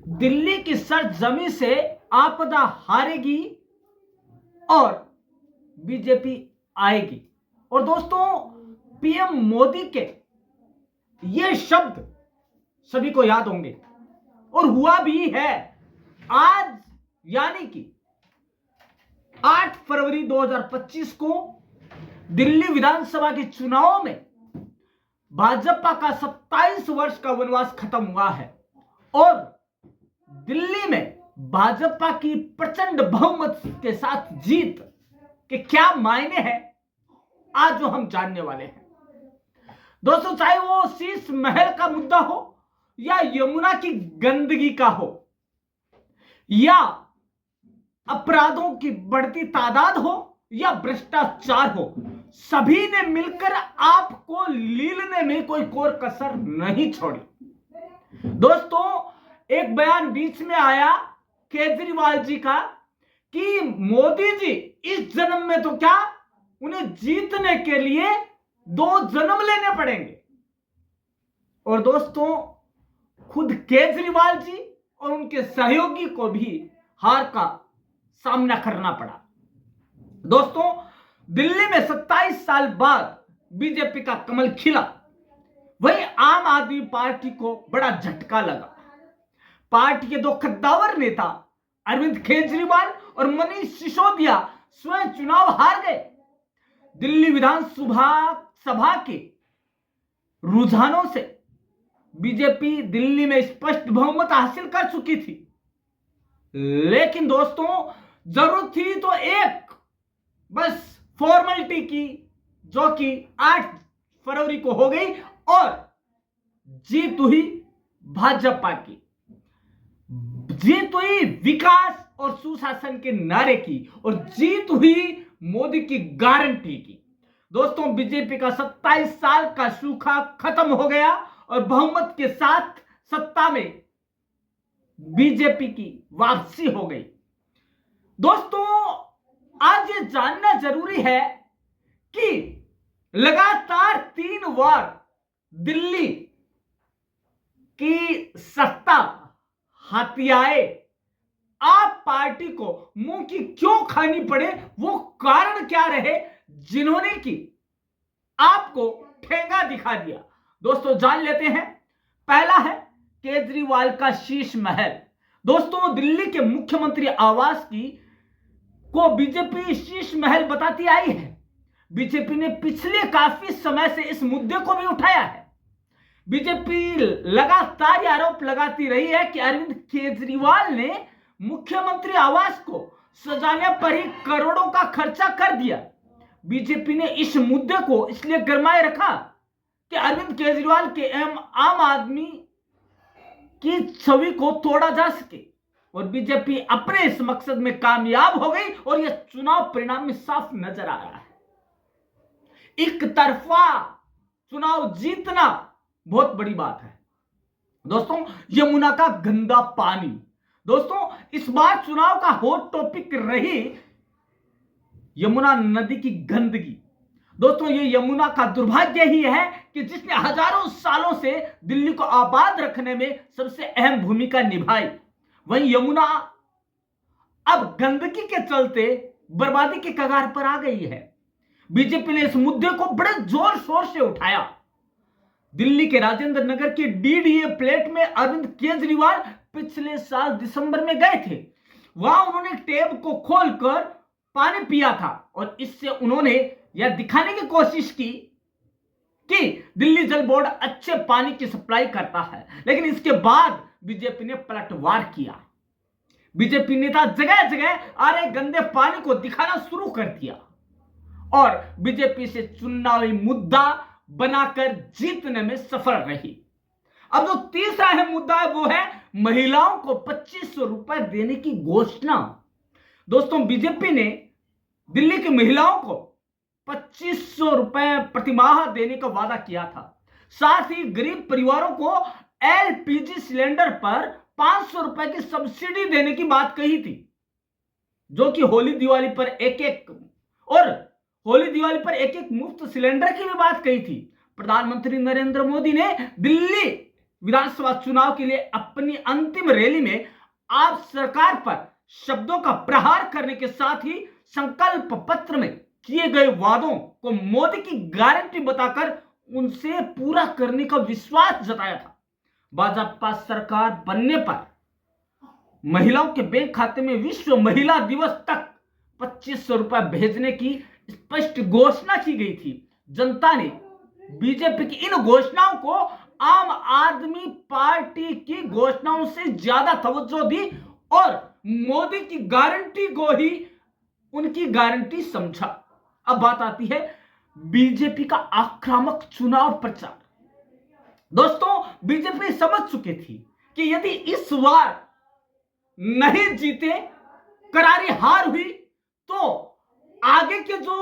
दिल्ली की सरजमी से आपदा हारेगी और बीजेपी आएगी। और दोस्तों, पीएम मोदी के ये शब्द सभी को याद होंगे और हुआ भी है। आज यानी कि 8 फरवरी 2025 को दिल्ली विधानसभा के चुनाव में भाजपा का 27 वर्ष का वनवास खत्म हुआ है और दिल्ली में भाजपा की प्रचंड बहुमत के साथ जीत के क्या मायने हैं, आज जो हम जानने वाले हैं। दोस्तों, चाहे वो शीश महल का मुद्दा हो या यमुना की गंदगी का हो या अपराधों की बढ़ती तादाद हो या भ्रष्टाचार हो, सभी ने मिलकर आपको लीलने में कोई कोर कसर नहीं छोड़ी। दोस्तों, एक बयान बीच में आया केजरीवाल जी का कि मोदी जी इस जन्म में तो क्या, उन्हें जीतने के लिए 2 जन्म लेने पड़ेंगे। और दोस्तों, खुद केजरीवाल जी और उनके सहयोगी को भी हार का सामना करना पड़ा। दोस्तों, दिल्ली में 27 साल बाद बीजेपी का कमल खिला, वही आम आदमी पार्टी को बड़ा झटका लगा। पार्टी के 2 कद्दावर नेता अरविंद केजरीवाल और मनीष सिसोदिया स्वयं चुनाव हार गए। दिल्ली विधानसभा के रुझानों से बीजेपी दिल्ली में स्पष्ट बहुमत हासिल कर चुकी थी, लेकिन दोस्तों, जरूरत थी तो एक बस फॉर्मेलिटी की, जो कि 8 फरवरी को हो गई और जीत हुई भाजपा की। जीत हुई विकास और सुशासन के नारे की और जीत हुई मोदी की गारंटी की। दोस्तों, बीजेपी का 27 साल का सूखा खत्म हो गया और बहुमत के साथ सत्ता में बीजेपी की वापसी हो गई। दोस्तों, आज ये जानना जरूरी है कि लगातार 3 बार दिल्ली की सत्ता हथियाए आप पार्टी को मुंह की क्यों खानी पड़े, वो कारण क्या रहे जिन्होंने कि आपको ठेंगा दिखा दिया। दोस्तों, जान लेते हैं। पहला है केजरीवाल का शीश महल। दोस्तों, दिल्ली के मुख्यमंत्री आवास को बीजेपी शीश महल बताती आई है। बीजेपी ने पिछले काफी समय से इस मुद्दे को भी उठाया है। बीजेपी लगातार आरोप लगाती रही है कि अरविंद केजरीवाल ने मुख्यमंत्री आवास को सजाने पर ही करोड़ों का खर्चा कर दिया। बीजेपी ने इस मुद्दे को इसलिए गरमाए रखा कि अरविंद केजरीवाल के आम आदमी की छवि को तोड़ा जा सके और बीजेपी अपने इस मकसद में कामयाब हो गई और यह चुनाव परिणाम में साफ नजर आ रहा है। एक तरफा चुनाव जीतना बहुत बड़ी बात है। दोस्तों, यमुना का गंदा पानी। दोस्तों, इस बार चुनाव का हॉट टॉपिक रही यमुना नदी की गंदगी। दोस्तों, ये यमुना का दुर्भाग्य ही है कि जिसने हजारों सालों से दिल्ली को आबाद रखने में सबसे अहम भूमिका निभाई, वहीं यमुना अब गंदगी के चलते बर्बादी के कगार पर आ गई है। बीजेपी ने इस मुद्दे को बड़े जोर शोर से उठाया। दिल्ली के राजेंद्र नगर के डीडीए प्लेट में अरविंद केजरीवाल पिछले साल दिसंबर में गए थे। वहां उन्होंने टैप को खोलकर पानी पिया था और इससे उन्होंने यह दिखाने की कोशिश की कि दिल्ली जल बोर्ड अच्छे पानी की सप्लाई करता है, लेकिन इसके बाद बीजेपी ने पलटवार किया। बीजेपी नेता जगह जगह आ रहे गंदे पानी को दिखाना शुरू कर दिया और बीजेपी से चुनावी मुद्दा बनाकर जीतने में सफल रही। अब जो तीसरा है मुद्दा, वो है महिलाओं को 2500 रुपए देने की घोषणा। दोस्तों, बीजेपी ने दिल्ली की महिलाओं को 2500 रुपए प्रतिमाह देने का वादा किया था। साथ ही गरीब परिवारों को एलपीजी सिलेंडर पर 500 रुपए की सब्सिडी देने की बात कही थी, जो कि होली दिवाली पर एक मुफ्त सिलेंडर की भी बात कही थी। प्रधानमंत्री नरेंद्र मोदी ने दिल्ली विधानसभा चुनाव के लिए अपनी अंतिम रैली में आप सरकार पर शब्दों का प्रहार करने के साथ ही संकल्प पत्र में किए गए वादों को मोदी की गारंटी बताकर उनसे पूरा करने का विश्वास जताया था। भाजपा सरकार बनने पर महिलाओं के बैंक खाते में विश्व महिला दिवस तक 2500 रुपए भेजने की स्पष्ट घोषणा की गई थी। जनता ने बीजेपी की इन घोषणाओं को आम आदमी पार्टी की घोषणाओं से ज्यादा तवज्जो दी और मोदी की गारंटी को ही उनकी गारंटी समझा। अब बात आती है बीजेपी का आक्रामक चुनाव प्रचार। दोस्तों, बीजेपी समझ चुकी थी कि यदि इस बार नहीं जीते, करारी हार हुई, तो आगे के जो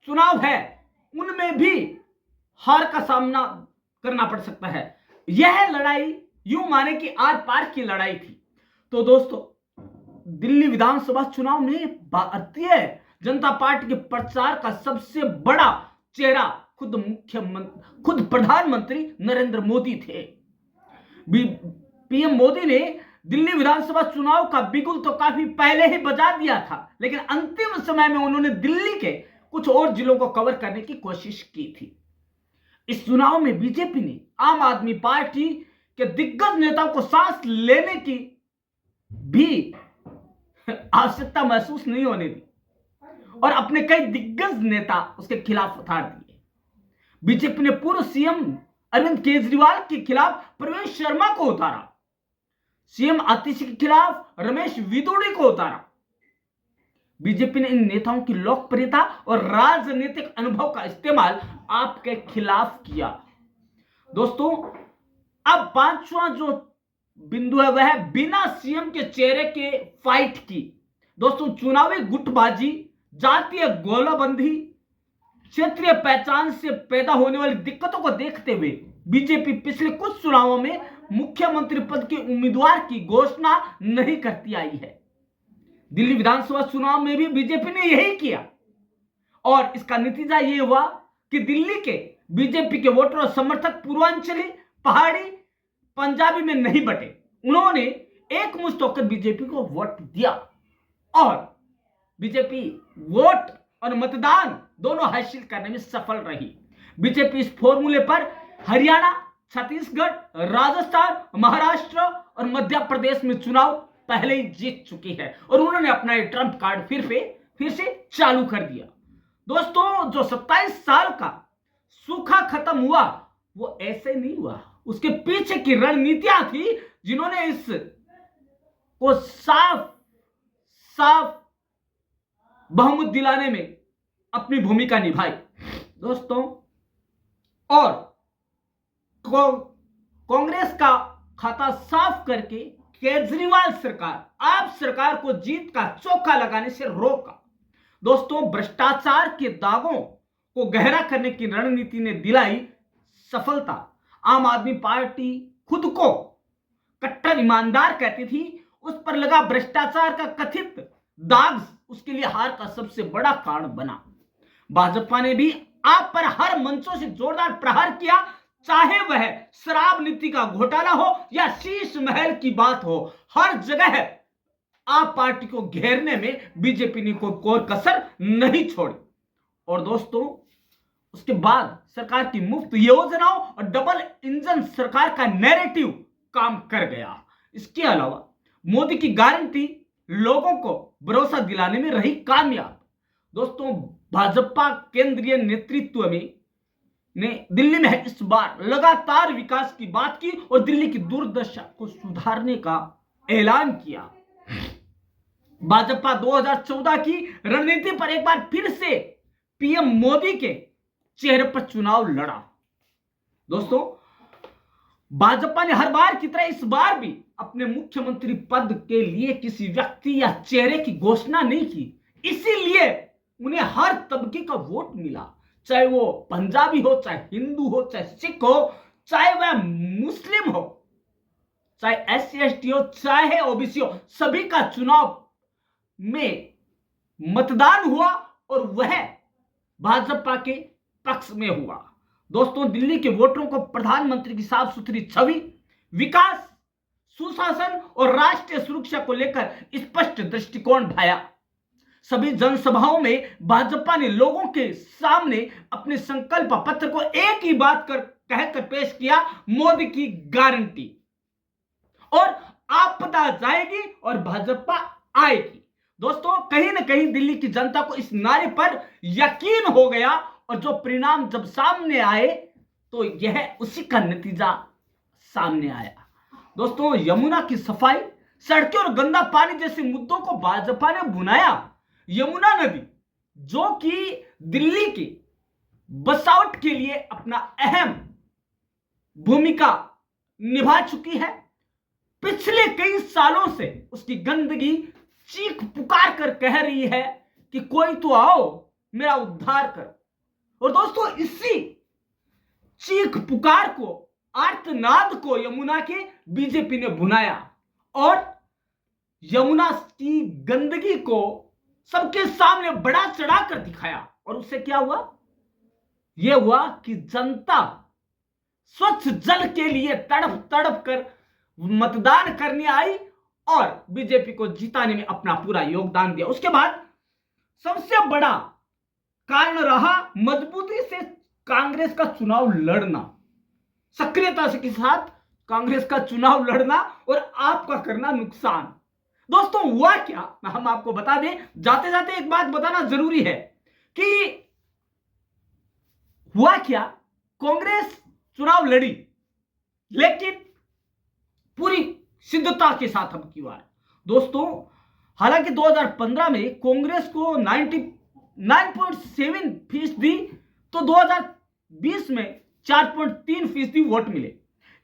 चुनाव है उनमें भी हार का सामना करना पड़ सकता है। यह लड़ाई यूं माने कि आर पार की लड़ाई थी। तो दोस्तों, दिल्ली विधानसभा चुनाव में भारतीय जनता पार्टी के प्रचार का सबसे बड़ा चेहरा खुद प्रधानमंत्री नरेंद्र मोदी थे। पीएम मोदी ने दिल्ली विधानसभा चुनाव का बिगुल तो काफी पहले ही बजा दिया था, लेकिन अंतिम समय में उन्होंने दिल्ली के कुछ और जिलों को कवर करने की कोशिश की थी। इस चुनाव में बीजेपी ने आम आदमी पार्टी के दिग्गज नेताओं को सांस लेने की भी आवश्यकता महसूस नहीं होने दी और अपने कई दिग्गज नेता उसके खिलाफ उतार दिए। बीजेपी ने पूर्व सीएम अरविंद केजरीवाल के खिलाफ प्रवेश शर्मा को उतारा, सीएम आतिशी के खिलाफ रमेश विदुड़ी को उतारा। बीजेपी ने इन नेताओं की लोकप्रियता और राजनीतिक अनुभव का इस्तेमाल आपके खिलाफ किया। दोस्तों, अब पांचवा जो बिंदु है वह है बिना सीएम के चेहरे के फाइट की। दोस्तों, चुनावी गुटबाजी, जातीय गोलाबंदी, क्षेत्रीय पहचान से पैदा होने वाली दिक्कतों को देखते हुए बीजेपी पिछले कुछ चुनावों में मुख्यमंत्री पद के उम्मीदवार की घोषणा नहीं करती आई है। दिल्ली विधानसभा चुनाव में भी बीजेपी ने यही किया और इसका नतीजा यह हुआ कि दिल्ली के बीजेपी के वोटर और समर्थक पूर्वांचली, पहाड़ी, पंजाबी में नहीं बटे। उन्होंने एकमुश्त होकर बीजेपी को वोट दिया और बीजेपी वोट और मतदान दोनों हासिल करने में सफल रही। बीजेपी इस फॉर्मूले पर हरियाणा, छत्तीसगढ़, राजस्थान, महाराष्ट्र और मध्य प्रदेश में चुनाव पहले ही जीत चुकी है और उन्होंने अपना ट्रम्प कार्ड फिर से चालू कर दिया। दोस्तों, जो 27 साल का सूखा खत्म हुआ वो ऐसे नहीं हुआ, उसके पीछे की रणनीतियां थी जिन्होंने इस को साफ बहुमत दिलाने में अपनी भूमिका निभाई। दोस्तों, और कांग्रेस का खाता साफ करके केजरीवाल सरकार, आप सरकार को जीत का चौका लगाने से रोका। दोस्तों, भ्रष्टाचार के दागों को गहरा करने की रणनीति ने दिलाई सफलता। आम आदमी पार्टी खुद को कट्टर ईमानदार कहती थी, उस पर लगा भ्रष्टाचार का कथित दाग उसके लिए हार का सबसे बड़ा कारण बना। भाजपा ने भी आप पर हर मंचों से जोरदार प्रहार किया, चाहे वह शराब नीति का घोटाला हो या शीश महल की बात हो। हर जगह आप पार्टी को घेरने में बीजेपी ने कोई कसर नहीं छोड़ी। और दोस्तों, उसके बाद सरकार की मुफ्त योजनाओं और डबल इंजन सरकार का नैरेटिव काम कर गया। इसके अलावा मोदी की गारंटी लोगों को भरोसा दिलाने में रही कामयाब। दोस्तों, भाजपा केंद्रीय नेतृत्व ने दिल्ली में इस बार लगातार विकास की बात की और दिल्ली की दुर्दशा को सुधारने का ऐलान किया। भाजपा 2014 की रणनीति पर एक बार फिर से पीएम मोदी के चेहरे पर चुनाव लड़ा। दोस्तों, भाजपा ने हर बार की तरह इस बार भी अपने मुख्यमंत्री पद के लिए किसी व्यक्ति या चेहरे की घोषणा नहीं की। इसीलिए उन्हें हर तबके का वोट मिला, चाहे वो पंजाबी हो, चाहे हिंदू हो, चाहे सिख हो, चाहे वह मुस्लिम हो, चाहे SC/ST हो, चाहे OBC हो। सभी का चुनाव में मतदान हुआ और वह भाजपा के पक्ष में हुआ। दोस्तों, दिल्ली के वोटरों को प्रधानमंत्री की साफ सुथरी छवि, विकास, सुशासन और राष्ट्रीय सुरक्षा को लेकर स्पष्ट दृष्टिकोण भाया। सभी जनसभाओं में भाजपा ने लोगों के सामने अपने संकल्प पत्र को एक ही बात कहकर पेश किया, मोदी की गारंटी। और आपदा जाएगी और भाजपा आएगी। दोस्तों, कहीं ना कहीं दिल्ली की जनता को इस नारे पर यकीन हो गया और जो परिणाम जब सामने आए तो यह उसी का नतीजा सामने आया। दोस्तों, यमुना की सफाई, सड़कें और गंदा पानी जैसे मुद्दों को भाजपा ने भुनाया। यमुना नदी जो कि दिल्ली की बसावट के लिए अपना अहम भूमिका निभा चुकी है, पिछले कई सालों से उसकी गंदगी चीख पुकार कर कह रही है कि कोई तो आओ मेरा उद्धार कर। और दोस्तों, इसी चीख पुकार को, आर्तनाद को यमुना के बीजेपी ने भुनाया और यमुना की गंदगी को सबके सामने बड़ा चढ़ाकर दिखाया। और उससे क्या हुआ? यह हुआ कि जनता स्वच्छ जल के लिए तड़प तड़प कर मतदान करने आई और बीजेपी को जिताने में अपना पूरा योगदान दिया। उसके बाद सबसे बड़ा कारण रहा मजबूती से कांग्रेस का चुनाव लड़ना, सक्रियता के साथ कांग्रेस का चुनाव लड़ना और आपका करना नुकसान। दोस्तों, हुआ क्या, हम आपको बता दें। जाते जाते एक बात बताना जरूरी है कि हुआ क्या, कांग्रेस चुनाव लड़ी लेकिन पूरी सिद्धता के साथ। अब की बार दोस्तों, हालांकि 2015 में कांग्रेस को 99.7% तो 2020 में 4.3% वोट मिले।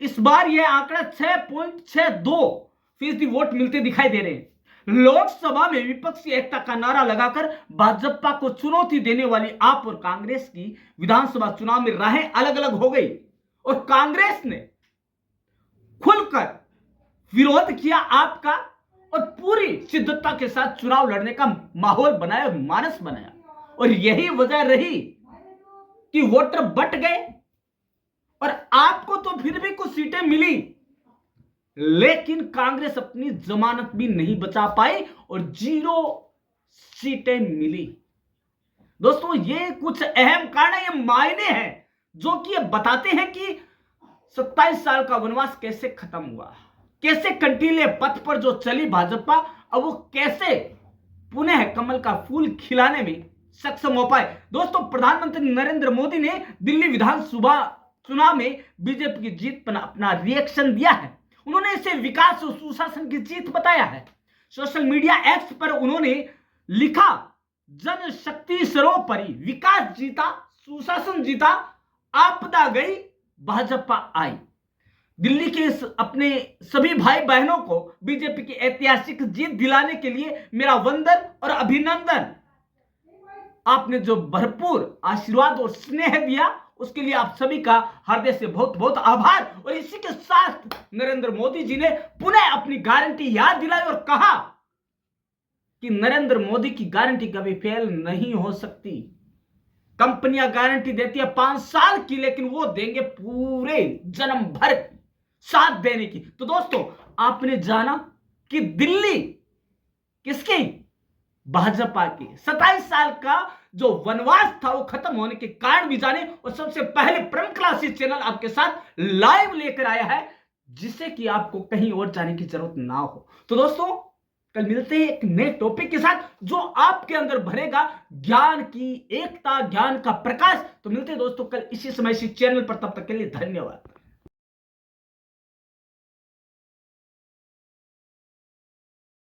इस बार यह आंकड़ा 6.62% वोट मिलते दिखाई दे रहे हैं। लोकसभा में विपक्षी एकता का नारा लगाकर भाजपा को चुनौती देने वाली आप और कांग्रेस की विधानसभा चुनाव में राहें अलग अलग हो गई और कांग्रेस ने खुलकर विरोध किया आपका और पूरी शिद्दत के साथ चुनाव लड़ने का माहौल बनाया, मानस बनाया। और यही वजह रही कि वोटर बट गए और आपको तो फिर भी कुछ सीटें मिली, लेकिन कांग्रेस अपनी जमानत भी नहीं बचा पाई और 0 सीटें मिली। दोस्तों, ये कुछ अहम कारण, ये मायने हैं जो कि ये बताते हैं कि 27 साल का वनवास कैसे खत्म हुआ, कैसे कंटीले पथ पर जो चली भाजपा, अब वो कैसे पुनः कमल का फूल खिलाने में सक्षम हो पाए। दोस्तों, प्रधानमंत्री नरेंद्र मोदी ने दिल्ली विधानसभा चुनाव में बीजेपी की जीत पर अपना रिएक्शन दिया है। उन्होंने इसे विकास और सुशासन की जीत बताया है। सोशल मीडिया एक्स पर उन्होंने लिखा, जनशक्ति सर्वोपरि, विकास जीता, सुशासन जीता, आपदा गई, भाजपा आई। दिल्ली के अपने सभी भाई बहनों को बीजेपी की ऐतिहासिक जीत दिलाने के लिए मेरा वंदन और अभिनंदन। आपने जो भरपूर आशीर्वाद और स्नेह दिया उसके लिए आप सभी का हृदय से बहुत बहुत आभार। और इसी के साथ नरेंद्र मोदी जी ने पुनः अपनी गारंटी याद दिलाई और कहा कि नरेंद्र मोदी की गारंटी कभी फेल नहीं हो सकती। कंपनियां गारंटी देती है 5 साल की, लेकिन वो देंगे पूरे जन्म भर साथ देने की। तो दोस्तों, आपने जाना कि दिल्ली किसकी, भाजपा की 27 साल का जो वनवास था वो खत्म होने के कारण भी जाने। और सबसे पहले परम क्लासेस चैनल आपके साथ लाइव लेकर आया है, जिससे कि आपको कहीं और जाने की जरूरत ना हो। तो दोस्तों, कल मिलते हैं एक नए टॉपिक के साथ जो आपके अंदर भरेगा ज्ञान की एकता, ज्ञान का प्रकाश। तो मिलते हैं दोस्तों कल इसी समय इसी चैनल पर, तब तक के लिए धन्यवाद।